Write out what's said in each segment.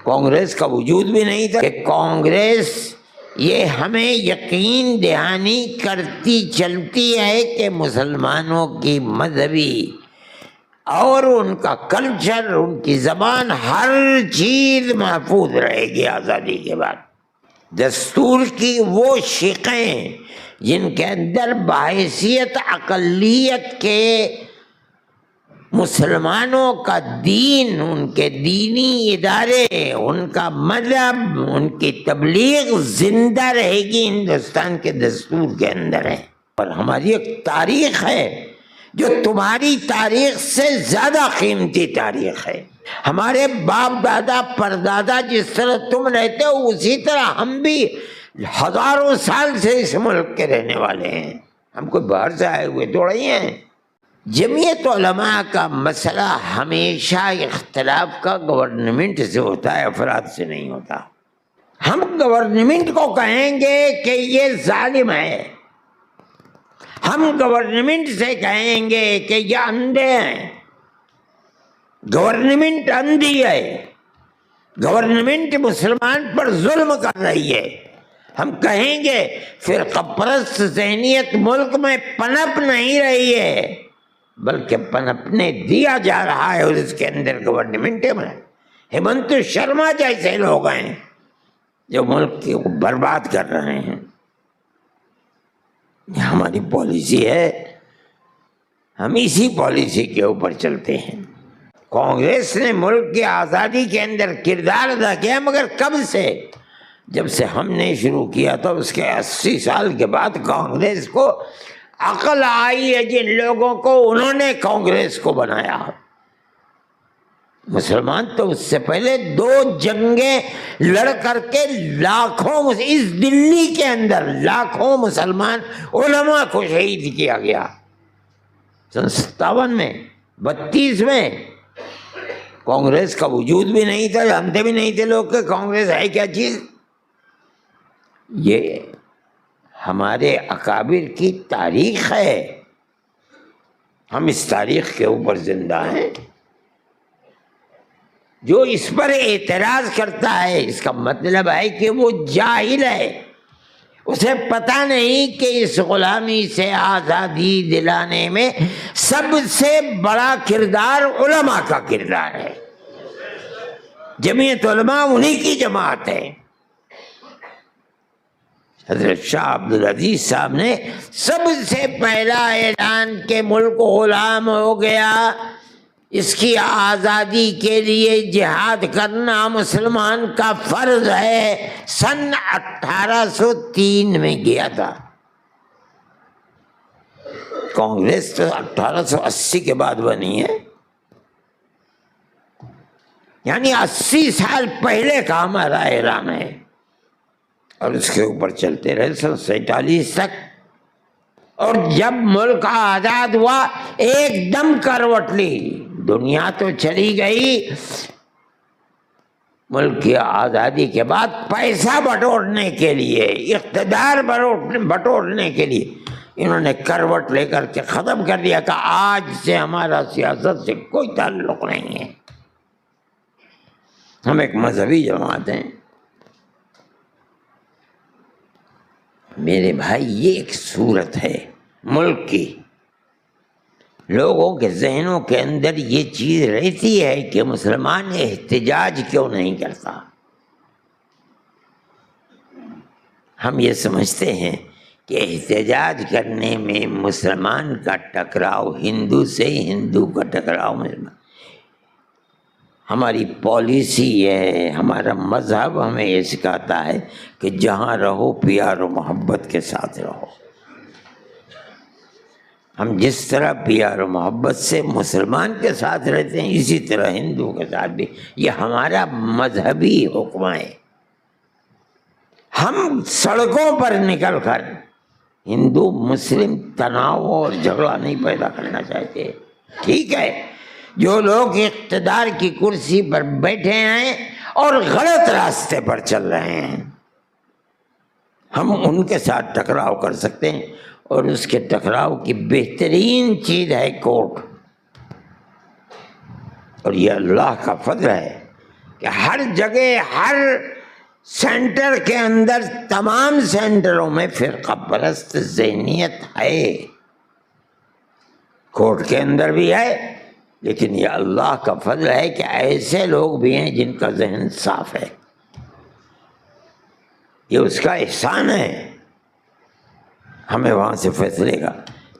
کانگریس کا وجود بھی نہیں تھا کہ کانگریس یہ ہمیں یقین دہانی کرتی چلتی ہے کہ مسلمانوں کی مذہبی اور ان کا کلچر، ان کی زبان، ہر چیز محفوظ رہے گی آزادی کے بعد۔ دستور کی وہ شقیں جن کے اندر بحیثیت اقلیت کے مسلمانوں کا دین، ان کے دینی ادارے، ان کا مذہب، ان کی تبلیغ زندہ رہے گی، ہندوستان کے دستور کے اندر ہے۔ اور ہماری ایک تاریخ ہے جو تمہاری تاریخ سے زیادہ قیمتی تاریخ ہے۔ ہمارے باپ دادا پردادا جس طرح تم رہتے ہو اسی طرح ہم بھی ہزاروں سال سے اس ملک کے رہنے والے ہیں، ہم کوئی باہر سے آئے ہوئے تھوڑے ہی ہیں۔ جمعیت علماء کا مسئلہ ہمیشہ اختلاف کا گورنمنٹ سے ہوتا ہے، افراد سے نہیں ہوتا۔ ہم گورنمنٹ کو کہیں گے کہ یہ ظالم ہے، ہم گورنمنٹ سے کہیں گے کہ یہ اندھے ہیں، گورنمنٹ اندھی ہے، گورنمنٹ مسلمان پر ظلم کر رہی ہے۔ ہم کہیں گے فرقہ پرست ذہنیت ملک میں پنپ نہیں رہی ہے بلکہ پنپنے دیا جا رہا ہے، اور اس کے اندر گورنمنٹ میں ہیمنت شرما جیسے لوگ ہیں جو ملک کو برباد کر رہے ہیں۔ یہ ہماری پالیسی ہے، ہم اسی پالیسی کے اوپر چلتے ہیں۔ کانگریس نے ملک کی آزادی کے اندر کردار ادا کیا، مگر کب سے؟ جب سے ہم نے شروع کیا تھا اس کے 80 سال کے بعد کانگریس کو عقل آئی ہے جن لوگوں کو، انہوں نے کانگریس کو بنایا۔ مسلمان تو اس سے پہلے 2 جنگیں لڑ کر کے لاکھوں، اس دلی کے اندر لاکھوں مسلمان علماء کو شہید کیا گیا۔ 57 میں، 32 میں کانگریس کا وجود بھی نہیں تھا، جانتے بھی نہیں تھے لوگ کہ کانگریس ہے کیا چیز۔ یہ ہمارے اکابر کی تاریخ ہے، ہم اس تاریخ کے اوپر زندہ ہیں۔ جو اس پر اعتراض کرتا ہے اس کا مطلب ہے کہ وہ جاہل ہے، اسے پتہ نہیں کہ اس غلامی سے آزادی دلانے میں سب سے بڑا کردار علماء کا کردار ہے۔ جمعیت علماء انہی کی جماعت ہے۔ حضرت شاہ عبدالعزیز صاحب نے سب سے پہلا اعلان کہ ملک غلام ہو گیا، اس کی آزادی کے لیے جہاد کرنا مسلمان کا فرض ہے، سن 1803 میں کیا تھا۔ کانگریس تو 1880 کے بعد بنی ہے، یعنی 80 سال پہلے کا ہمارا اعلان ہے، اور اس کے اوپر چلتے رہے سن 47 تک۔ اور جب ملک آزاد ہوا ایک دم کروٹ لی، دنیا تو چلی گئی، ملک کی آزادی کے بعد پیسہ بٹورنے کے لیے، اقتدار بٹورنے کے لیے انہوں نے کروٹ لے کر کے ختم کر دیا کہ آج سے ہمارا سیاست سے کوئی تعلق نہیں ہے، ہم ایک مذہبی جماعت ہیں۔ میرے بھائی یہ ایک صورت ہے ملک کی، لوگوں کے ذہنوں کے اندر یہ چیز رہتی ہے کہ مسلمان احتجاج کیوں نہیں کرتا۔ ہم یہ سمجھتے ہیں کہ احتجاج کرنے میں مسلمان کا ٹکراؤ ہندو سے، ہندو کا ٹکراؤ مسلمان، ہماری پالیسی ہے، ہمارا مذہب ہمیں یہ سکھاتا ہے کہ جہاں رہو پیار و محبت کے ساتھ رہو۔ ہم جس طرح پیار و محبت سے مسلمان کے ساتھ رہتے ہیں اسی طرح ہندو کے ساتھ بھی، یہ ہمارا مذہبی حکم ہے۔ ہم سڑکوں پر نکل کر ہندو مسلم تناؤ اور جھگڑا نہیں پیدا کرنا چاہتے۔ ٹھیک ہے، جو لوگ اقتدار کی کرسی پر بیٹھے ہیں اور غلط راستے پر چل رہے ہیں، ہم ان کے ساتھ ٹکراؤ کر سکتے ہیں، اور اس کے ٹکراؤ کی بہترین چیز ہے کورٹ، اور یہ اللہ کا فضل ہے۔ کہ ہر جگہ ہر سینٹر کے اندر تمام سینٹروں میں فرقہ پرست ذہنیت ہے، کورٹ کے اندر بھی ہے، لیکن یہ اللہ کا فضل ہے کہ ایسے لوگ بھی ہیں جن کا ذہن صاف ہے، یہ اس کا احسان ہے، ہمیں وہاں سے فیصلے کا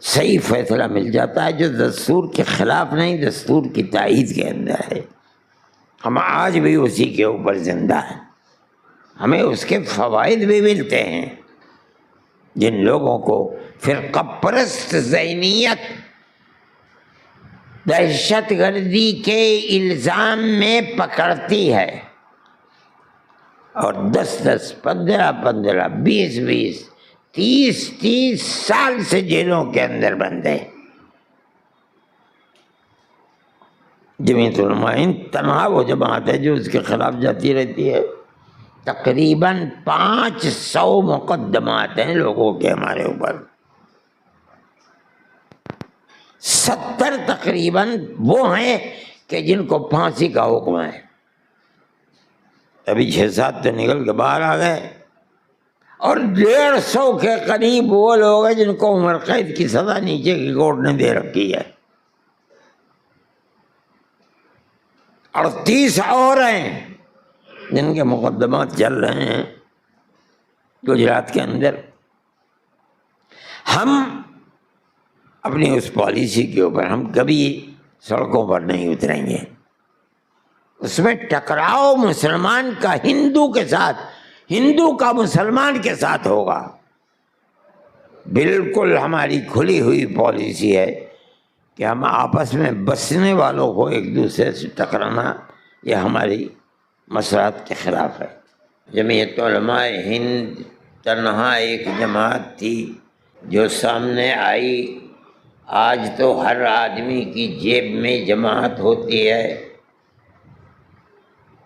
صحیح فیصلہ مل جاتا ہے جو دستور کے خلاف نہیں، دستور کی تائید کے اندر ہے۔ ہم آج بھی اسی کے اوپر زندہ ہیں، ہمیں اس کے فوائد بھی ملتے ہیں۔ جن لوگوں کو فرقہ پرست ذہنیت دہشت گردی کے الزام میں پکڑتی ہے اور 10 15 20 30 سال سے جیلوں کے اندر بند ہے، جمعیت علماء ہند تنہا وہ جماعت ہے جو اس کے خلاف جاتی رہتی ہے۔ تقریباً 500 مقدمات ہیں لوگوں کے ہمارے اوپر، 70 تقریباً وہ ہیں کہ جن کو پھانسی کا حکم ہے، ابھی 6-7 تو نکل کے باہر آ گئے، اور 150 کے قریب وہ لوگ ہیں جن کو عمر قید کی سزا نیچے کی کورٹ نے دے رکھی ہے، 38 اور ہیں جن کے مقدمات چل رہے ہیں گجرات کے اندر۔ ہم اپنی اس پالیسی کے اوپر ہم کبھی سڑکوں پر نہیں اتریں گے، اس میں ٹکراؤ مسلمان کا ہندو کے ساتھ، ہندو کا مسلمان کے ساتھ ہوگا، بالکل ہماری کھلی ہوئی پالیسی ہے کہ ہم آپس میں بسنے والوں کو ایک دوسرے سے ٹکرانا یہ ہماری مصلحت کے خلاف ہے۔ جمعیت علماء ہند تنہا ایک جماعت تھی جو سامنے آئی، آج تو ہر آدمی کی جیب میں جماعت ہوتی ہے،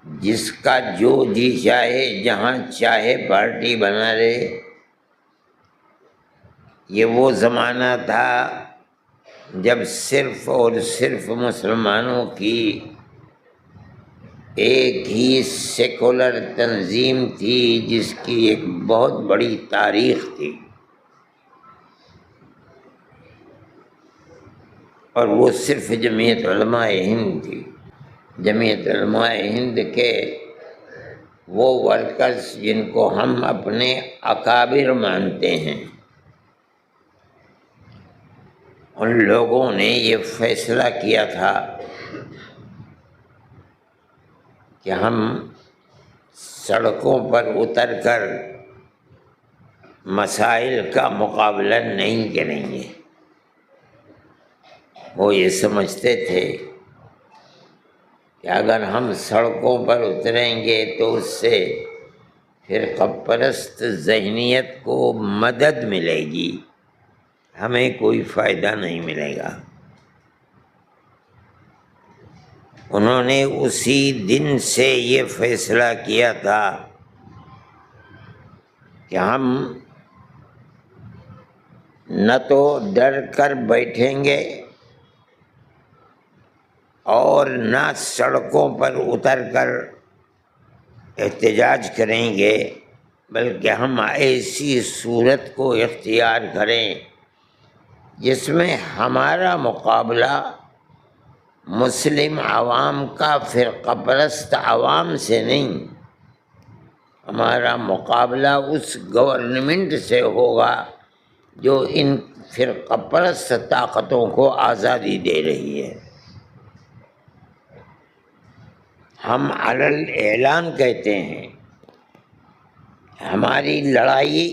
جس کا جو جی چاہے جہاں چاہے پارٹی بنا لے۔ یہ وہ زمانہ تھا جب صرف اور صرف مسلمانوں کی ایک ہی سیکولر تنظیم تھی جس کی ایک بہت بڑی تاریخ تھی، اور وہ صرف جمعیت علماء ہند تھی۔ جمعیت علماء ہند کے وہ ورکرز جن کو ہم اپنے اکابر مانتے ہیں، ان لوگوں نے یہ فیصلہ کیا تھا کہ ہم سڑکوں پر اتر کر مسائل کا مقابلہ نہیں کریں گے۔ وہ یہ سمجھتے تھے کہ اگر ہم سڑکوں پر اتریں گے تو اس سے فرقہ پرست ذہنیت کو مدد ملے گی، ہمیں کوئی فائدہ نہیں ملے گا۔ انہوں نے اسی دن سے یہ فیصلہ کیا تھا کہ ہم نہ تو ڈر کر بیٹھیں گے اور نہ سڑکوں پر اتر کر احتجاج کریں گے، بلکہ ہم ایسی صورت کو اختیار کریں جس میں ہمارا مقابلہ مسلم عوام کا فرقہ پرست عوام سے نہیں، ہمارا مقابلہ اس گورنمنٹ سے ہوگا جو ان فرقہ پرست طاقتوں کو آزادی دے رہی ہے۔ ہم علی الاعلان کہتے ہیں ہماری لڑائی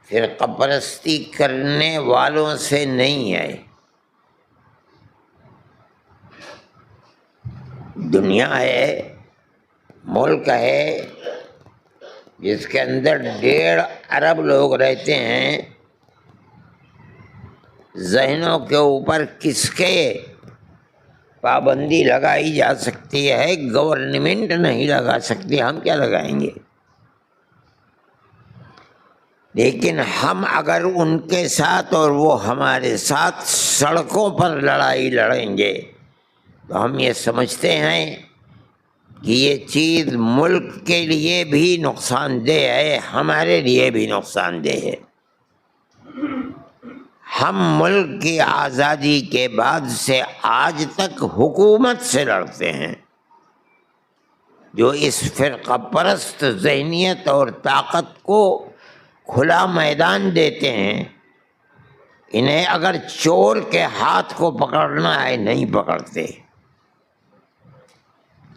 فرقہ پرستی کرنے والوں سے نہیں ہے۔ دنیا ہے، ملک ہے جس کے اندر 1.5 ارب لوگ رہتے ہیں، ذہنوں کے اوپر کس کے پابندی لگائی جا سکتی ہے؟ گورنمنٹ نہیں لگا سکتی، ہم کیا لگائیں گے؟ لیکن ہم اگر ان کے ساتھ اور وہ ہمارے ساتھ سڑکوں پر لڑائی لڑیں گے تو ہم یہ سمجھتے ہیں کہ یہ چیز ملک کے لیے بھی نقصان دہ ہے، ہمارے لیے بھی نقصان دہ ہے۔ ہم ملک کی آزادی کے بعد سے آج تک حکومت سے لڑتے ہیں جو اس فرقہ پرست ذہنیت اور طاقت کو کھلا میدان دیتے ہیں۔ انہیں اگر چور کے ہاتھ کو پکڑنا ہے نہیں پکڑتے،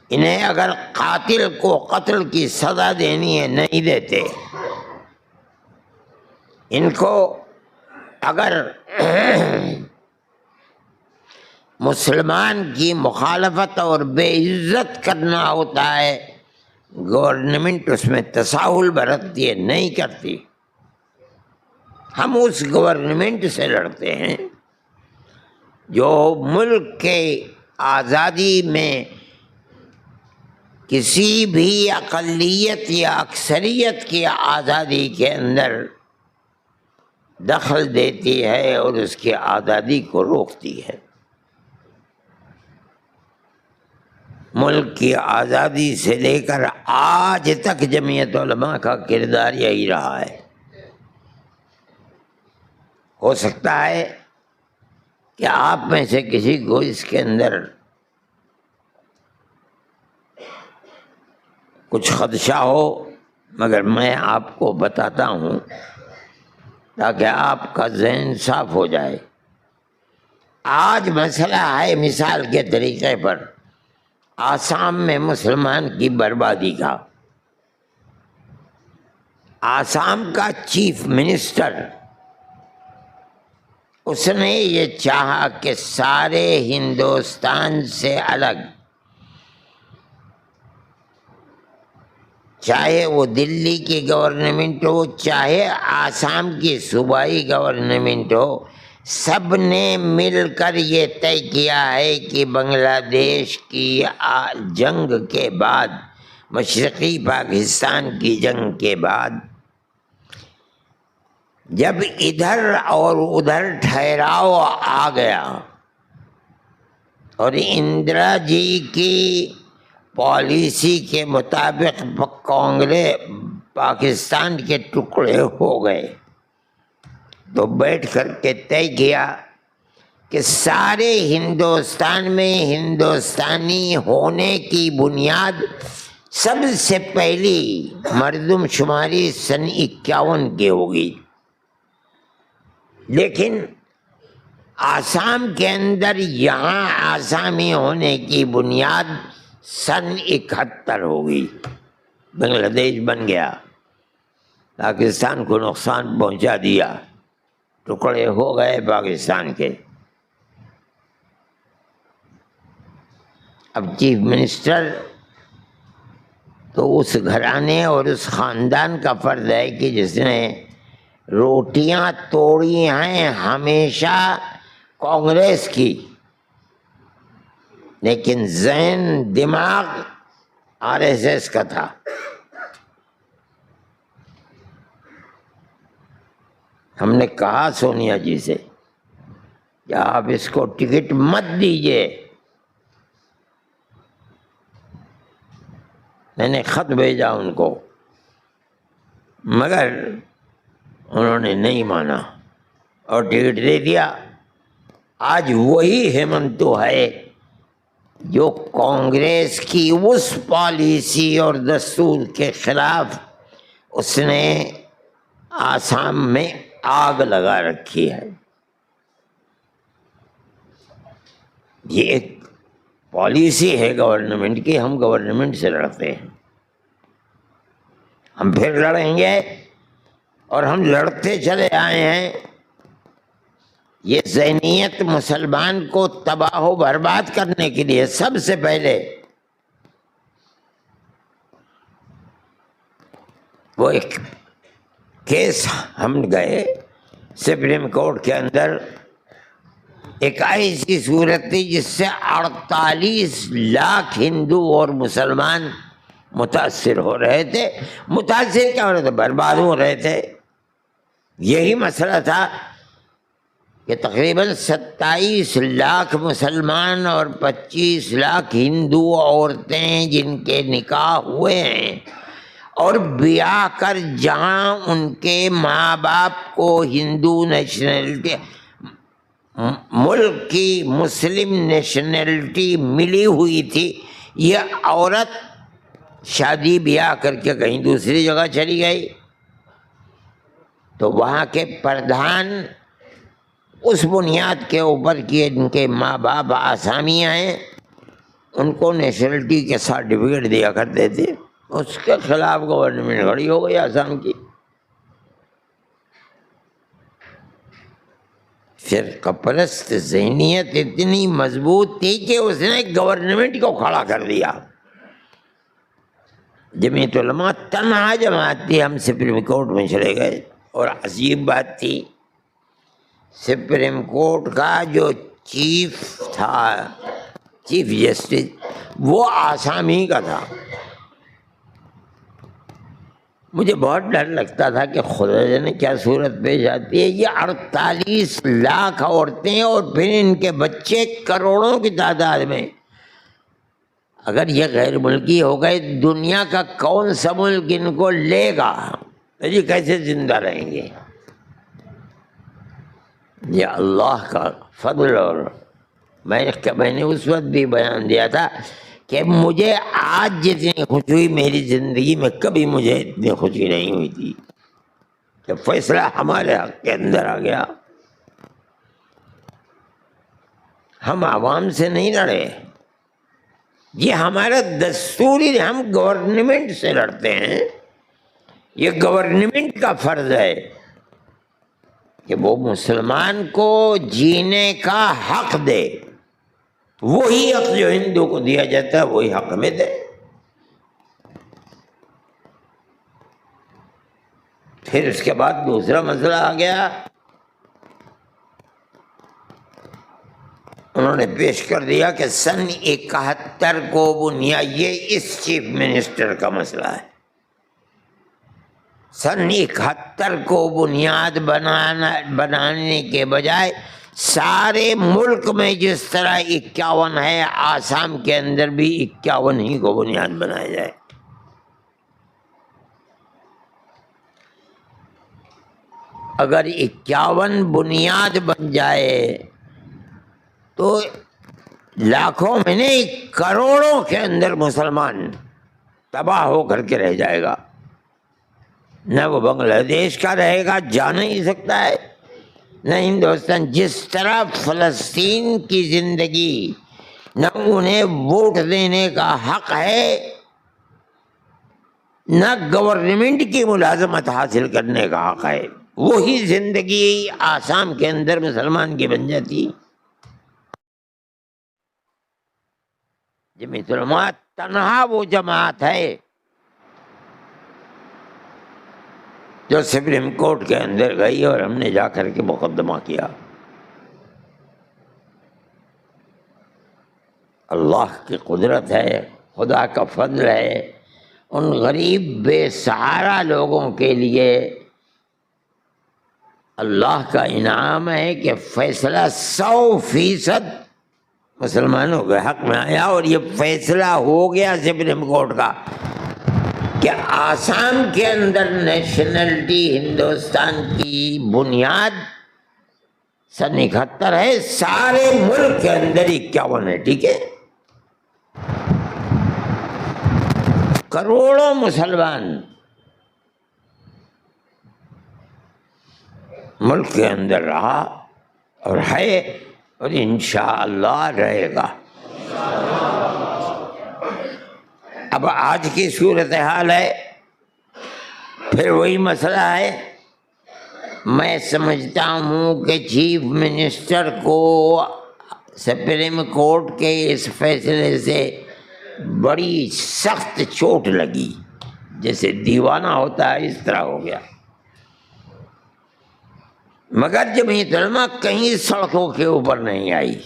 انہیں اگر قاتل کو قتل کی سزا دینی ہے نہیں دیتے، ان کو اگر مسلمان کی مخالفت اور بے عزت کرنا ہوتا ہے گورنمنٹ اس میں تساہل برتتی ہے، نہیں کرتی۔ ہم اس گورنمنٹ سے لڑتے ہیں جو ملک کے آزادی میں کسی بھی اقلیت یا اکثریت کی آزادی کے اندر دخل دیتی ہے اور اس کی آزادی کو روکتی ہے۔ ملک کی آزادی سے لے کر آج تک جمعیت علماء کا کردار یہی رہا ہے۔ ہو سکتا ہے کہ آپ میں سے کسی کو اس کے اندر کچھ خدشہ ہو، مگر میں آپ کو بتاتا ہوں تاکہ آپ کا ذہن صاف ہو جائے۔ آج مسئلہ ہے مثال کے طریقے پر آسام میں مسلمان کی بربادی کا۔ آسام کا چیف منسٹر اس نے یہ چاہا کہ سارے ہندوستان سے الگ، چاہے وہ دلی کی گورنمنٹ ہو چاہے آسام کی صوبائی گورنمنٹ ہو، سب نے مل کر یہ طے کیا ہے کہ بنگلہ دیش کی جنگ کے بعد، مشرقی پاکستان کی جنگ کے بعد، جب ادھر اور ادھر ٹھہراؤ آ گیا اور اندرا جی کی پالیسی کے مطابق پاکستان کے ٹکڑے ہو گئے، تو بیٹھ کر کے طے کیا کہ سارے ہندوستان میں ہندوستانی ہونے کی بنیاد سب سے پہلی مردم شماری سن 51 کی ہوگی، لیکن آسام کے اندر یہاں آسامی ہونے کی بنیاد سن 71 ہوگی۔ بنگلہ دیش بن گیا، پاکستان کو نقصان پہنچا دیا، ٹکڑے ہو گئے پاکستان کے۔ اب چیف منسٹر تو اس گھرانے اور اس خاندان کا فرد ہے کہ جس نے روٹیاں توڑی ہیں ہمیشہ کانگریس کی، لیکن ذہن دماغ RSS کا تھا۔ ہم نے کہا سونیا جی سے کہ آپ اس کو ٹکٹ مت دیجیے، میں نے خط بھیجا ان کو، مگر انہوں نے نہیں مانا اور ٹکٹ دے دیا۔ آج وہی ہیمنتو ہے جو کانگریس کی اس پالیسی اور دستور کے خلاف اس نے آسام میں آگ لگا رکھی ہے۔ یہ ایک پالیسی ہے گورنمنٹ کی، ہم گورنمنٹ سے لڑتے ہیں، ہم پھر لڑیں گے اور ہم لڑتے چلے آئے ہیں۔ یہ ذہنیت مسلمان کو تباہ و برباد کرنے کے لیے سب سے پہلے وہ ایک کیس ہم گئے سپریم کورٹ کے اندر، ایک ایسی صورت تھی جس سے 48 لاکھ ہندو اور مسلمان متاثر ہو رہے تھے۔ متاثر کیا ہو رہے تھے؟ برباد ہو رہے تھے۔ یہی مسئلہ تھا کہ تقریباً 27 لاکھ مسلمان اور 25 لاکھ ہندو عورتیں جن کے نکاح ہوئے ہیں اور بیاہ کر جہاں ان کے ماں باپ کو ہندو نیشنلٹی ملک کی مسلم نیشنلٹی ملی ہوئی تھی، یہ عورت شادی بیاہ کر کے کہیں دوسری جگہ چلی گئی تو وہاں کے پردھان اس بنیاد کے اوپر کہ ان کے ماں باپ آسامیاں ہیں ان کو نیشنلٹی کے سرٹیفکیٹ دیا کرتے تھے. اس کے خلاف گورنمنٹ کھڑی ہو گئی آسام کی. فرقہ پرست ذہنیت اتنی مضبوط تھی کہ اس نے گورنمنٹ کو کھڑا کر دیا. جمعیت علماء تنہا جماعت تھی. ہم سپریم کورٹ میں چلے گئے اور عجیب بات تھی، سپریم کورٹ کا جو چیف تھا، چیف جسٹس، وہ آسامی کا تھا. مجھے بہت ڈر لگتا تھا کہ خدا جانے کیا صورت پیش آتی ہے. یہ 48 لاکھ عورتیں اور پھر ان کے بچے کروڑوں کی تعداد میں. اگر یہ غیر ملکی ہو گئے، دنیا کا کون سا ملک ان کو لے گا؟ یہ کیسے زندہ رہیں گے؟ یہ اللہ کا فضل. اور میں نے اس وقت بھی بیان دیا تھا کہ مجھے آج جتنی خوشی ہوئی میری زندگی میں کبھی مجھے اتنی خوشی نہیں ہوئی تھی کہ فیصلہ ہمارے حق کے اندر آ گیا. ہم عوام سے نہیں لڑے، یہ ہمارا دستوری، ہم گورنمنٹ سے لڑتے ہیں. یہ گورنمنٹ کا فرض ہے کہ وہ مسلمان کو جینے کا حق دے. وہی حق جو ہندو کو دیا جاتا ہے وہی حق ہمیں دے. پھر اس کے بعد دوسرا مسئلہ آ گیا. انہوں نے پیش کر دیا کہ سن 71 کو بنیاد، یہ اس چیف منسٹر کا مسئلہ ہے، سن 71 کو بنیاد بنانے کے بجائے سارے ملک میں جس طرح 51 ہے، آسام کے اندر بھی 51 ہی کو بنیاد بنایا جائے. اگر 51 بنیاد بن جائے تو لاکھوں میں نہیں، کروڑوں کے اندر مسلمان تباہ ہو کر کے رہ جائے گا. نہ وہ بنگلہ دیش کا رہے گا، جا نہیں سکتا ہے، نہ ہندوستان. جس طرح فلسطین کی زندگی، نہ انہیں ووٹ دینے کا حق ہے، نہ گورنمنٹ کی ملازمت حاصل کرنے کا حق ہے، وہی زندگی آسام کے اندر مسلمان کی بن جاتی. جمعیت علماء تنہا وہ جماعت ہے جو سپریم کورٹ کے اندر گئی اور ہم نے جا کر کے مقدمہ کیا. اللہ کی قدرت ہے، خدا کا فضل ہے. ان غریب بے سہارا لوگوں کے لیے اللہ کا انعام ہے کہ فیصلہ 100% مسلمانوں کے حق میں آیا. اور یہ فیصلہ ہو گیا سپریم کورٹ کا کہ آسام کے اندر نیشنلٹی ہندوستان کی بنیاد سن 71 ہے، سارے ملک کے اندر 51 ہے. ٹھیک ہے، کروڑوں مسلمان ملک کے اندر رہا اور ہے اور انشاءاللہ رہے گا. اب آج کی صورتحال ہے، پھر وہی مسئلہ ہے. میں سمجھتا ہوں کہ چیف منسٹر کو سپریم کورٹ کے اس فیصلے سے بڑی سخت چوٹ لگی، جیسے دیوانہ ہوتا ہے اس طرح ہو گیا. مگر جمعیت علماء کہیں سڑکوں کے اوپر نہیں آئی.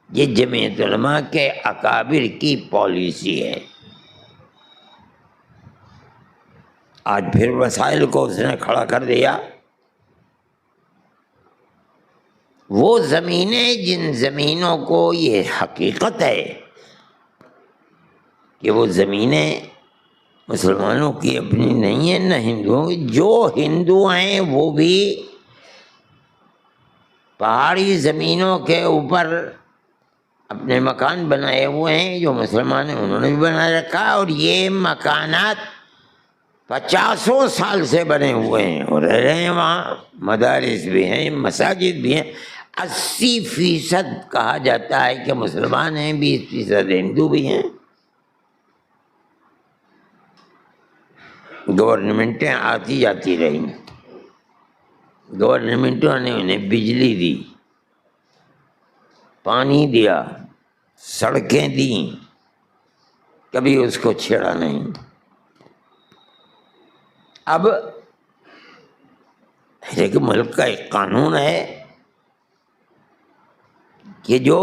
یہ جمعیت علماء کے اکابر کی پالیسی ہے. آج پھر وسائل کو اس نے کھڑا کر دیا. وہ زمینیں جن زمینوں کو یہ حقیقت ہے کہ وہ زمینیں مسلمانوں کی اپنی نہیں ہیں نہ ہندوؤں کی، جو ہندو ہیں وہ بھی پہاڑی زمینوں کے اوپر اپنے مکان بنائے ہوئے ہیں، جو مسلمان ہیں انہوں نے بھی بنا رکھا، اور یہ مکانات 50 سال سے بنے ہوئے ہیں اور رہ رہے ہیں وہاں، مدارس بھی ہیں، مساجد بھی ہیں۔ 80% کہا جاتا ہے کہ مسلمان ہیں، 20% ہندو بھی ہیں۔ گورنمنٹیں آتی جاتی رہیں، گورنمنٹوں نے انہیں بجلی دی، پانی دیا، سڑکیں دیں، کبھی اس کو چھیڑا نہیں۔ اب ایک ملک کا ایک قانون ہے کہ جو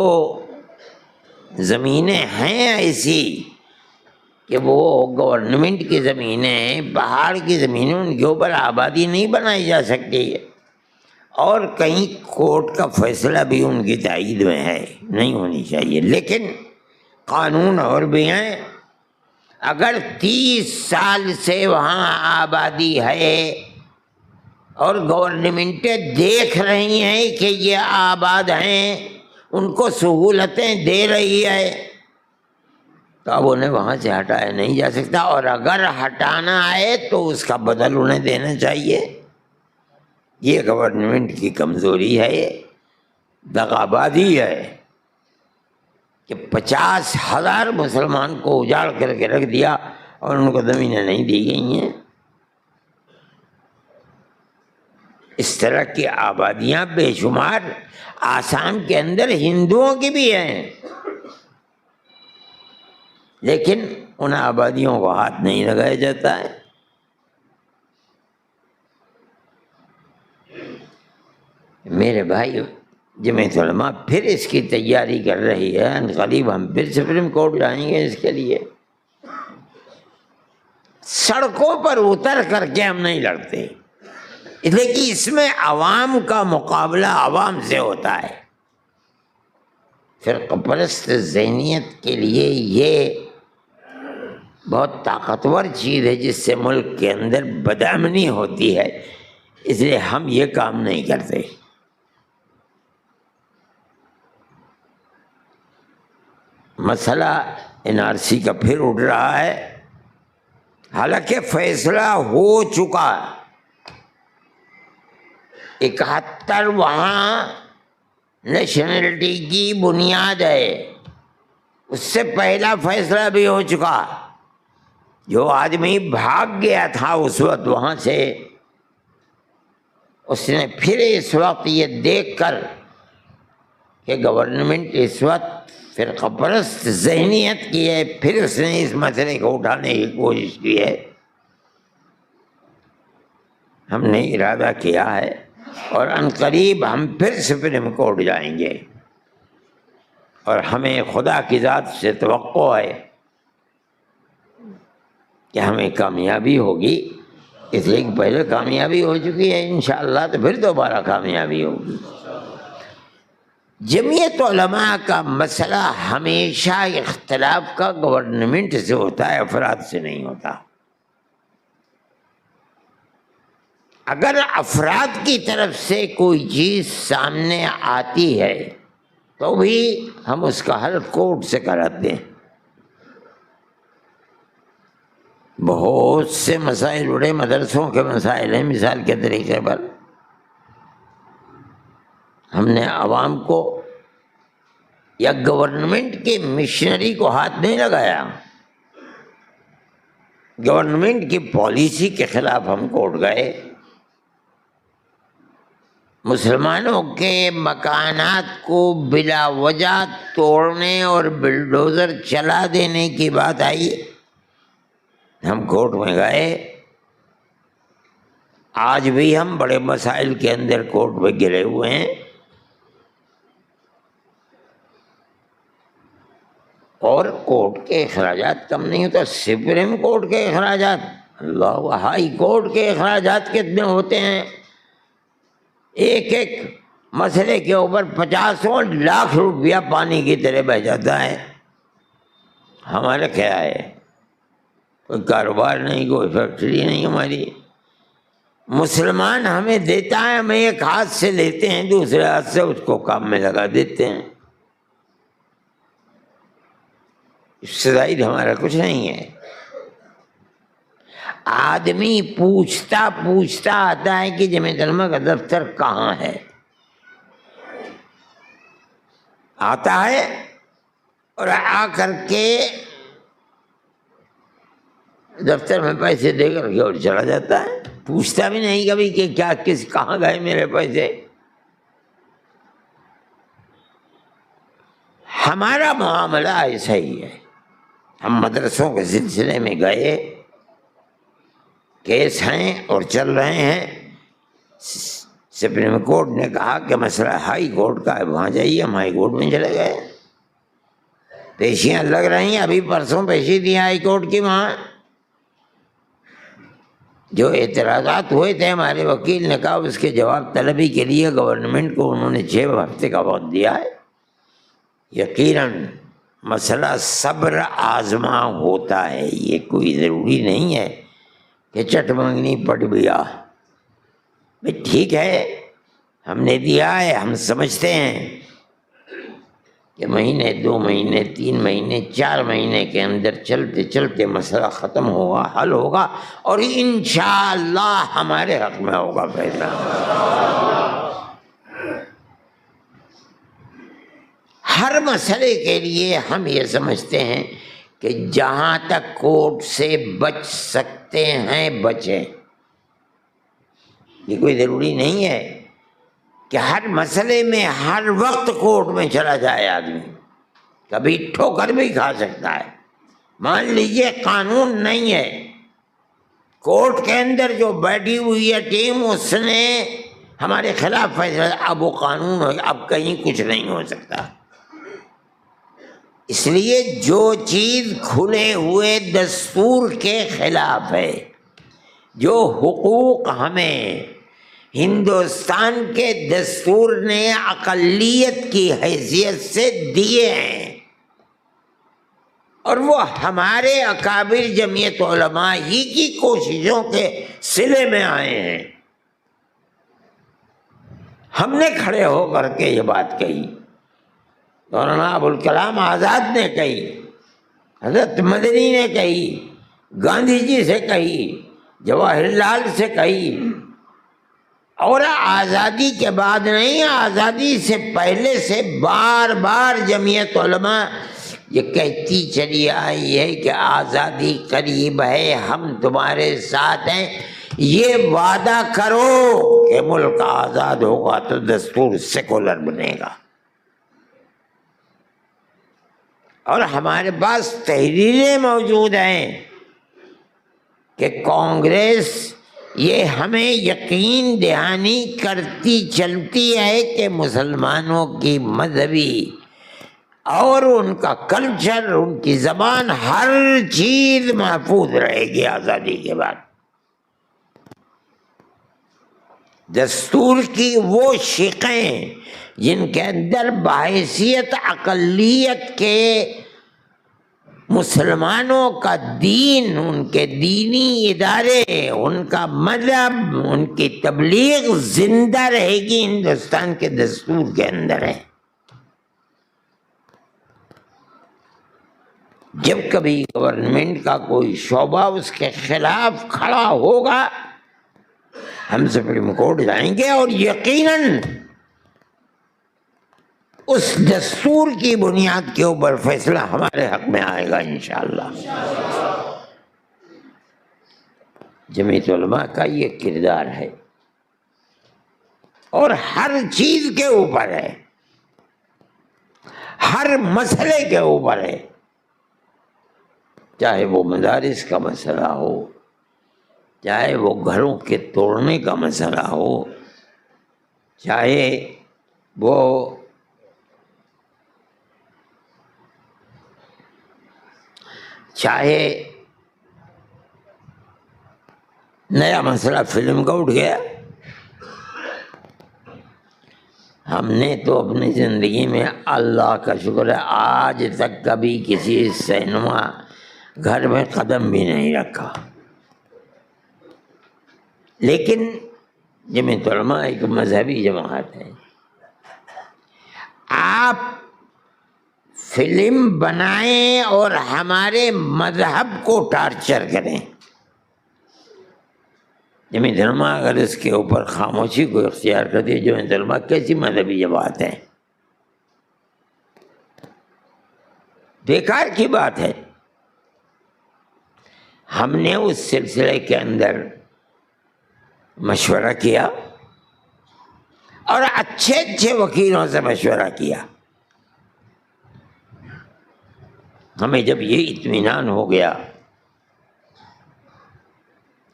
زمینیں ہیں ایسی کہ وہ گورنمنٹ کی زمینیں ہیں، پہاڑ کی زمینیں، ان کے اوپر آبادی نہیں بنائی جا سکتی ہے، اور کہیں کورٹ کا فیصلہ بھی ان کی تائید میں ہے، نہیں ہونی چاہیے۔ لیکن قانون اور بھی ہیں، اگر 30 سال سے وہاں آبادی ہے اور گورنمنٹیں دیکھ رہی ہیں کہ یہ آباد ہیں، ان کو سہولتیں دے رہی ہے، تو اب انہیں وہاں سے ہٹایا نہیں جا سکتا، اور اگر ہٹانا ہے تو اس کا بدل انہیں دینا چاہیے۔ یہ گورنمنٹ کی کمزوری ہے، دغابازی ہے کہ 50,000 مسلمان کو اجاڑ کر کے رکھ دیا اور ان کو زمینیں نہیں دی گئی ہیں۔ اس طرح کی آبادیاں بے شمار آسام کے اندر ہندوؤں کی بھی ہیں، لیکن ان آبادیوں کو ہاتھ نہیں لگایا جاتا ہے۔ میرے بھائی، جمعیت علماء پھر اس کی تیاری کر رہی ہے، عنقریب ہم پھر سپریم کورٹ جائیں گے اس کے لیے۔ سڑکوں پر اتر کر کے ہم نہیں لڑتے، اس لیے کہ اس میں عوام کا مقابلہ عوام سے ہوتا ہے۔ فرقہ پرست ذہنیت کے لیے یہ بہت طاقتور چیز ہے جس سے ملک کے اندر بدامنی ہوتی ہے، اس لیے ہم یہ کام نہیں کرتے۔ مسئلہ NRC کا پھر اٹھ رہا ہے، حالانکہ فیصلہ ہو چکا۔ 71 وہاں نیشنلٹی کی بنیاد ہے، اس سے پہلا فیصلہ بھی ہو چکا۔ جو آدمی بھاگ گیا تھا اس وقت وہاں سے، اس نے پھر اس وقت یہ دیکھ کر کہ گورنمنٹ اس وقت فرقہ پرست ذہنیت کی ہے، پھر اس نے اس مسئلے کو اٹھانے کی کوشش کی ہے۔ ہم نے ارادہ کیا ہے اور عنقریب ہم پھر سپریم کورٹ جائیں گے، اور ہمیں خدا کی ذات سے توقع ہے کہ ہمیں کامیابی ہوگی، اس لیے کہ پہلے کامیابی ہو چکی ہے، انشاءاللہ تو پھر دوبارہ کامیابی ہوگی۔ جمعیت علماء کا مسئلہ ہمیشہ اختلاف کا گورنمنٹ سے ہوتا ہے، افراد سے نہیں ہوتا۔ اگر افراد کی طرف سے کوئی چیز سامنے آتی ہے تو بھی ہم اس کا حل کورٹ سے کراتے ہیں۔ بہت سے مسائل بڑے مدرسوں کے مسائل ہیں، مثال کے طریقے پر ہم نے عوام کو یا گورنمنٹ کے مشنری کو ہاتھ نہیں لگایا، گورنمنٹ کی پالیسی کے خلاف ہم کورٹ گئے۔ مسلمانوں کے مکانات کو بلا وجہ توڑنے اور بلڈوزر چلا دینے کی بات آئی، ہم کورٹ میں گئے۔ آج بھی ہم بڑے مسائل کے اندر کورٹ میں گرے ہوئے ہیں، اور کورٹ کے اخراجات کم نہیں ہوتا۔ سپریم کورٹ کے اخراجات، اللہ، ہائی کورٹ کے اخراجات کتنے ہوتے ہیں؟ ایک مسئلے کے اوپر 50 لاکھ روپیہ پانی کی طرح بہ جاتا ہے. ہمارا کیا ہے؟ کوئی کاروبار نہیں، کوئی فیکٹری نہیں ہماری. مسلمان ہمیں دیتا ہے، ہمیں ایک ہاتھ سے لیتے ہیں، دوسرے ہاتھ سے اس کو کام میں لگا دیتے ہیں. اس سے زائد ہمارا کچھ نہیں ہے. آدمی پوچھتا پوچھتا آتا ہے کہ جمعیت علماء کا دفتر کہاں ہے. آتا ہے اور آ کر کے دفتر میں پیسے دے کر کے اور چلا جاتا ہے. پوچھتا بھی نہیں کبھی کہ کیا کہاں گئے میرے پیسے. ہمارا معاملہ ایسا ہی ہے. ہم مدرسوں کے سلسلے میں گئے، کیس ہیں اور چل رہے ہیں. سپریم کورٹ نے کہا کہ مسئلہ ہائی کورٹ کا ہے، وہاں جائیے. ہم ہائی کورٹ میں چلے گئے، پیشیاں لگ رہی ہیں. ابھی پرسوں پیشی دی ہائی کورٹ کی. وہاں جو اعتراضات ہوئے تھے، ہمارے وکیل نے کہا اس کے جواب طلبی کے لیے گورنمنٹ کو انہوں نے 6 ہفتے کا وقت دیا ہے. یقیناً مسئلہ صبر آزما ہوتا ہے. یہ کوئی ضروری نہیں ہے کہ چٹ مانگنی پڑ گیا. بھائی ٹھیک ہے، ہم نے دیا ہے، ہم سمجھتے ہیں کہ مہینے 2 مہینے 3 مہینے 4 مہینے کے اندر چلتے چلتے مسئلہ ختم ہوگا، حل ہوگا، اور انشاءاللہ ہمارے حق میں ہوگا فیصلہ. ہر مسئلے کے لیے ہم یہ سمجھتے ہیں کہ جہاں تک کورٹ سے بچ سکتے ہیں بچیں. یہ کوئی ضروری نہیں ہے کہ ہر مسئلے میں ہر وقت کورٹ میں چلا جائے. آدمی کبھی ٹھوکر بھی کھا سکتا ہے. مان لیجئے قانون نہیں ہے، کورٹ کے اندر جو بیٹھی ہوئی ہے ٹیم اس نے ہمارے خلاف فیصلہ، اب وہ قانون ہو، اب کہیں کچھ نہیں ہو سکتا. اس لیے جو چیز کھلے ہوئے دستور کے خلاف ہے، جو حقوق ہمیں ہندوستان کے دستور نے اقلیت کی حیثیت سے دیے ہیں، اور وہ ہمارے اکابر جمعیت علماء ہی کی کوششوں کے صلے میں آئے ہیں. ہم نے کھڑے ہو کر کے یہ بات کہی، مولانا ابوالکلام آزاد نے کہی، حضرت مدنی نے کہی، گاندھی جی سے کہی، جواہر لال سے کہی، اور آزادی کے بعد نہیں، آزادی سے پہلے سے بار بار جمعیت علماء یہ کہتی چلی آئی ہے کہ آزادی قریب ہے، ہم تمہارے ساتھ ہیں. یہ وعدہ کرو کہ ملک آزاد ہوگا تو دستور سیکولر بنے گا. اور ہمارے پاس تحریریں موجود ہیں کہ کانگریس یہ ہمیں یقین دہانی کرتی چلتی ہے کہ مسلمانوں کی مذہبی اور ان کا کلچر، ان کی زبان، ہر چیز محفوظ رہے گی آزادی کے بعد. دستور کی وہ شقیں جن کے اندر بحیثیت اقلیت کے مسلمانوں کا دین، ان کے دینی ادارے، ان کا مذہب، ان کی تبلیغ زندہ رہے گی، ہندوستان کے دستور کے اندر ہے. جب کبھی گورنمنٹ کا کوئی شعبہ اس کے خلاف کھڑا ہوگا، ہم سپریم کورٹ جائیں گے اور یقیناً اس دستور کی بنیاد کے اوپر فیصلہ ہمارے حق میں آئے گا انشاءاللہ. جمعیت علماء کا یہ کردار ہے اور ہر چیز کے اوپر ہے، ہر مسئلے کے اوپر ہے. چاہے وہ مدارس کا مسئلہ ہو، چاہے وہ گھروں کے توڑنے کا مسئلہ ہو، چاہے وہ نیا مسئلہ فلم کا اٹھ گیا. ہم نے تو اپنی زندگی میں اللہ کا شکر ہے آج تک کبھی کسی سینما گھر میں قدم بھی نہیں رکھا، لیکن جمعیت علماء ایک مذہبی جماعت ہے، آپ فلم بنائیں اور ہمارے مذہب کو ٹارچر کریں، جمعیت علماء اگر اس کے اوپر خاموشی کو اختیار کرتی ہے، جمعیت علماء کیسی مذہبی جماعت ہے؟ بیکار کی بات ہے۔ ہم نے اس سلسلے کے اندر مشورہ کیا اور اچھے اچھے وکیلوں سے مشورہ کیا۔ ہمیں جب یہ اطمینان ہو گیا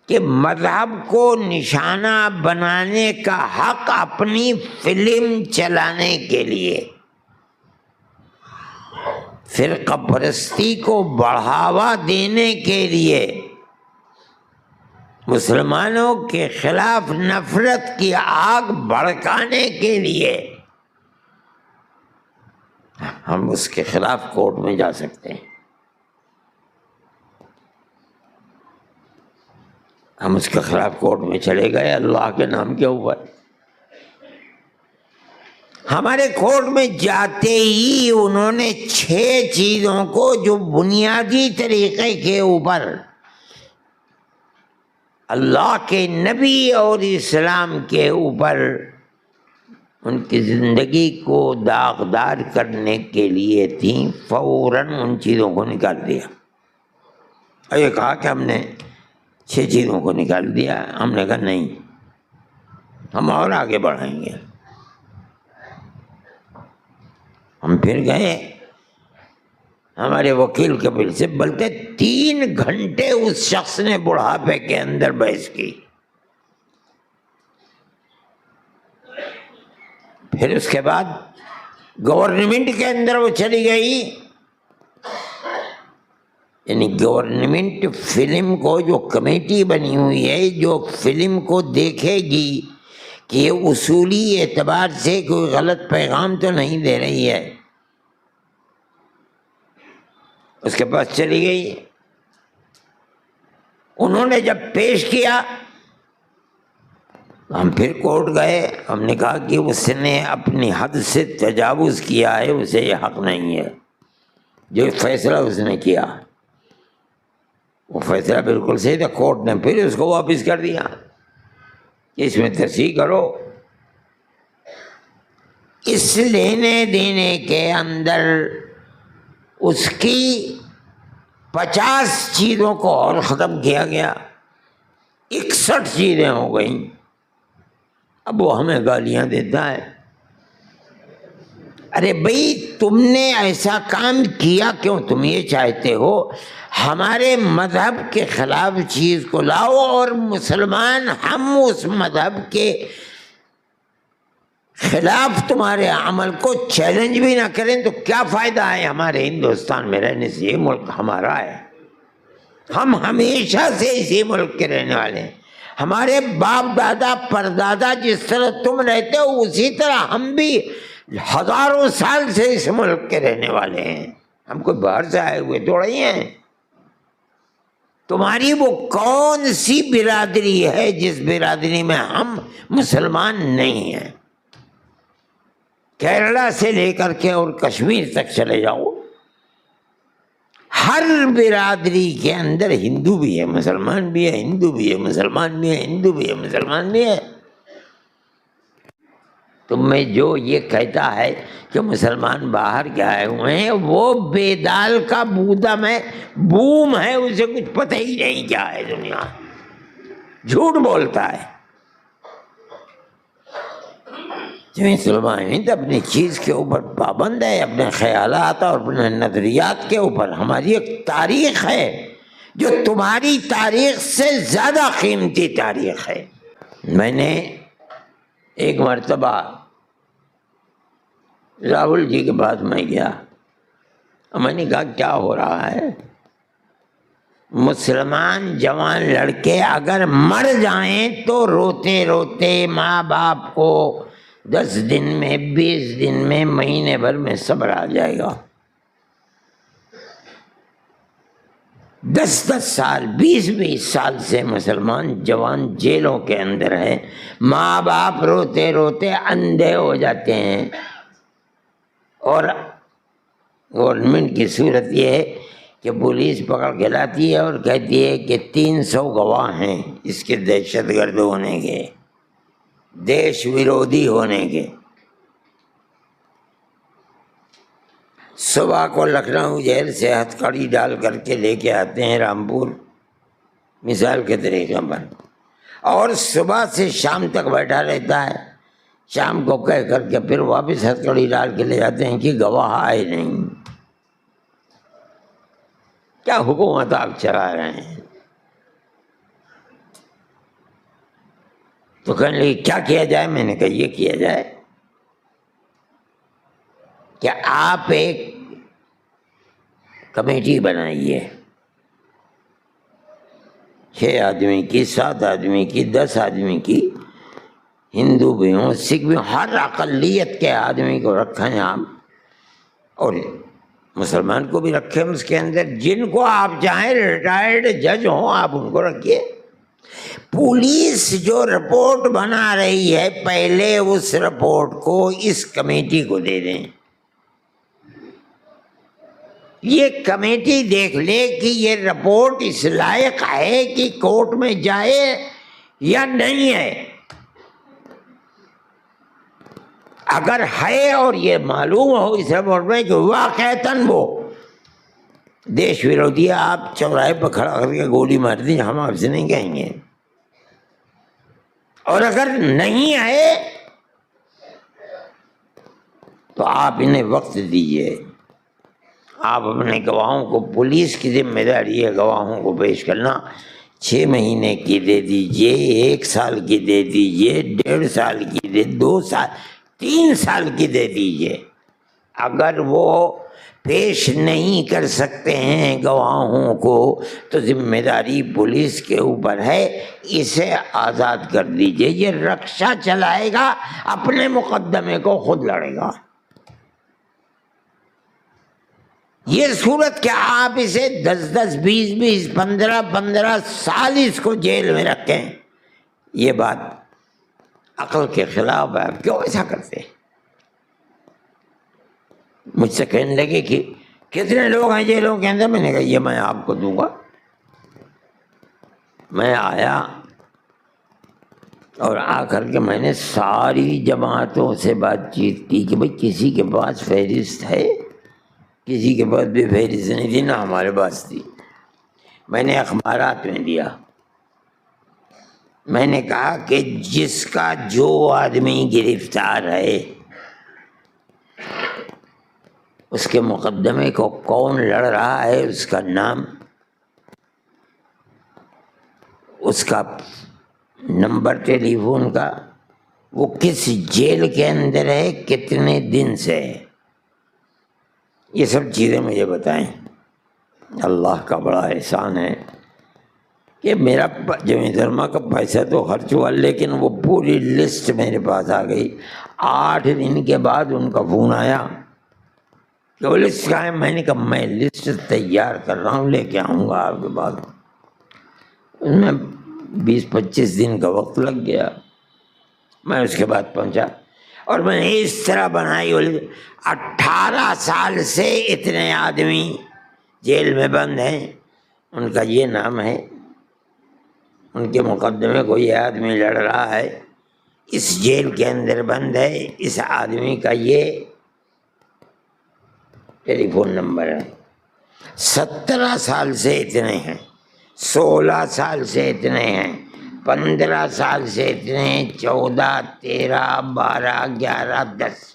کہ مذہب کو نشانہ بنانے کا حق اپنی فلم چلانے کے لیے، فرقہ پرستی کو بڑھاوا دینے کے لیے، مسلمانوں کے خلاف نفرت کی آگ بھڑکانے کے لیے ہم اس کے خلاف کورٹ میں جا سکتے ہیں، ہم اس کے خلاف کورٹ میں چلے گئے اللہ کے نام کے اوپر۔ ہمارے کورٹ میں جاتے ہی انہوں نے 6 چیزوں کو جو بنیادی طریقے کے اوپر اللہ کے نبی اور اسلام کے اوپر ان کی زندگی کو داغدار کرنے کے لیے تھیں، فوراً ان چیزوں کو نکال دیا اور یہ کہا کہ ہم نے 6 چیزوں کو نکال دیا۔ ہم نے کہا نہیں، ہم اور آگے بڑھائیں گے۔ ہم پھر گئے ہمارے وکیل کے بل سے، بلکہ 3 گھنٹے اس شخص نے بڑھاپے کے اندر بحث کی۔ پھر اس کے بعد گورنمنٹ کے اندر وہ چلی گئی، یعنی گورنمنٹ فلم کو جو کمیٹی بنی ہوئی ہے جو فلم کو دیکھے گی کہ یہ اصولی اعتبار سے کوئی غلط پیغام تو نہیں دے رہی ہے، اس کے پاس چلی گئی۔ انہوں نے جب پیش کیا ہم پھر کورٹ گئے، ہم نے کہا کہ اس نے اپنی حد سے تجاوز کیا ہے، اسے یہ حق نہیں ہے، جو فیصلہ اس نے کیا وہ فیصلہ بالکل صحیح تھا۔ کورٹ نے پھر اس کو واپس کر دیا کہ اس میں تصحیح کرو۔ اس لینے دینے کے اندر اس کی 50 چیزوں کو اور ختم کیا گیا، 61 چیزیں ہو گئیں۔ اب وہ ہمیں گالیاں دیتا ہے، ارے بھائی تم نے ایسا کام کیا کیوں؟ تم یہ چاہتے ہو ہمارے مذہب کے خلاف چیز کو لاؤ اور مسلمان ہم اس مذہب کے خلاف تمہارے عمل کو چیلنج بھی نہ کریں تو کیا فائدہ ہے ہمارے ہندوستان میں رہنے سے؟ یہ ملک ہمارا ہے، ہم ہمیشہ سے اسی ملک کے رہنے والے ہیں، ہمارے باپ دادا پردادا جس طرح تم رہتے ہو اسی طرح ہم بھی ہزاروں سال سے اس ملک کے رہنے والے ہیں، ہم کوئی باہر سے آئے ہوئے تھوڑے ہی ہیں۔ تمہاری وہ کون سی برادری ہے جس برادری میں ہم مسلمان نہیں ہیں؟ کیرلا سے لے کر کے اور کشمیر تک چلے جاؤ، ہر برادری کے اندر ہندو بھی ہے، مسلمان بھی ہے، ہندو بھی ہے، مسلمان بھی ہے، ہندو بھی ہے، مسلمان بھی ہے۔ تم میں جو یہ کہتا ہے کہ مسلمان باہر کے آئے ہوئے ہیں وہ بے دال کا بودم ہے، بوم ہے، اسے کچھ پتہ ہی نہیں کیا ہے دنیا، جھوٹ بولتا ہے۔ جمعیت علماء ہند اپنی چیز کے اوپر پابند ہے، اپنے خیالات اور اپنے نظریات کے اوپر۔ ہماری ایک تاریخ ہے جو تمہاری تاریخ سے زیادہ قیمتی تاریخ ہے۔ میں نے ایک مرتبہ راہل جی کے پاس میں گیا، میں نے کہا کیا ہو رہا ہے؟ مسلمان جوان لڑکے اگر مر جائیں تو روتے روتے ماں باپ کو 10 دن میں، 20 دن میں، مہینے بھر میں صبر آ جائے گا۔ 10 سال، 20 سال سے مسلمان جوان جیلوں کے اندر ہیں، ماں باپ روتے روتے اندھے ہو جاتے ہیں، اور گورنمنٹ کی صورت یہ ہے کہ پولیس پکڑ کے لاتی ہے اور کہتی ہے کہ 300 گواہ ہیں اس کے دہشت گرد ہونے کے، دیش ویرودھی ہونے کے۔ صبح کو لکھنؤ جیل سے ہتھ کڑی ڈال کر کے لے کے آتے ہیں رامپور، مثال کے طریقے پر، اور صبح سے شام تک بیٹھا رہتا ہے، شام کو کہہ کر کے پھر واپس ہتھ کڑی ڈال کے لے جاتے ہیں کہ گواہ آئے نہیں۔ کیا حکومت آپ چلا رہے ہیں؟ تو کہنے لگے کیا کیا جائے؟ میں نے کہا یہ کیا جائے کہ آپ ایک کمیٹی بنائیے، 6 آدمی کی، 7 آدمی کی، 10 آدمی کی، ہندو بھی ہوں، سکھ بھی ہوں، ہر اقلیت کے آدمی کو رکھیں آپ، اور مسلمان کو بھی رکھیں اس کے اندر، جن کو آپ چاہیں ریٹائرڈ جج ہوں آپ ان کو رکھیے۔ پولیس جو رپورٹ بنا رہی ہے پہلے اس رپورٹ کو اس کمیٹی کو دے دیں، یہ کمیٹی دیکھ لے کہ یہ رپورٹ اس لائق ہے کہ کورٹ میں جائے یا نہیں ہے۔ اگر ہے اور یہ معلوم ہو اس رپورٹ میں کہ واقعتاً وہ دیش ویرودھی، آپ چوراہے پہ کھڑا کر کے گولی مار دی، ہم آپ سے نہیں کہیں گے۔ اور اگر نہیں ہے تو آپ انہیں وقت دیجیے، آپ اپنے گواہوں کو، پولیس کی ذمہ داری ہے گواہوں کو پیش کرنا، 6 مہینے کی دے دیجیے، 1 سال کی دے دیجیے، 1.5 سال کی دے، 2 سال، 3 سال کی دے دیجیے۔ اگر وہ پیش نہیں کر سکتے ہیں گواہوں کو تو ذمہ داری پولیس کے اوپر ہے، اسے آزاد کر دیجیے، یہ رکشہ چلائے گا، اپنے مقدمے کو خود لڑے گا۔ یہ صورت کہ آپ اسے 10 20 15 سال اس کو جیل میں رکھیں، یہ بات عقل کے خلاف ہے۔ آپ کیوں ایسا کرتے ہیں؟ مجھ سے کہنے لگے کہ کتنے لوگ ہیں جیلوں کے اندر؟ میں نے کہا یہ میں آپ کو دوں گا۔ میں آیا اور آ کر کے میں نے ساری جماعتوں سے بات چیت کی کہ بھئی کسی کے پاس فہرست ہے؟ کسی کے پاس بھی فہرست نہیں تھی، نہ ہمارے پاس تھی۔ میں نے اخبارات میں دیا، میں نے کہا کہ جس کا جو آدمی گرفتار ہے اس کے مقدمے کو کون لڑ رہا ہے، اس کا نام، اس کا نمبر ٹیلی فون کا، وہ کس جیل کے اندر ہے، کتنے دن سے ہے، یہ سب چیزیں مجھے بتائیں۔ اللہ کا بڑا احسان ہے کہ میرا جمعیت علماء کا پیسہ تو خرچ ہوا، لیکن وہ پوری لسٹ میرے پاس آ گئی۔ 8 دن کے بعد ان کا فون آیا کہ وہ لسٹ کہاں ہے؟ میں نے کہا میں لسٹ تیار کر رہا ہوں، لے کے آؤں گا آپ کے پاس۔ اس میں 20-25 دن کا وقت لگ گیا، میں اس کے بعد پہنچا، اور میں نے اس طرح بنائی۔ 18 سال سے اتنے آدمی جیل میں بند ہیں، ان کا یہ نام ہے، ان کے مقدمے کو یہ آدمی لڑ رہا ہے، اس جیل کے اندر بند ہے، اس آدمی کا یہ ٹیلی فون نمبر ہے۔ 17 سال سے اتنے ہیں، 16 سال سے اتنے ہیں، 15 سال سے اتنے ہیں، 14 13 12 11 10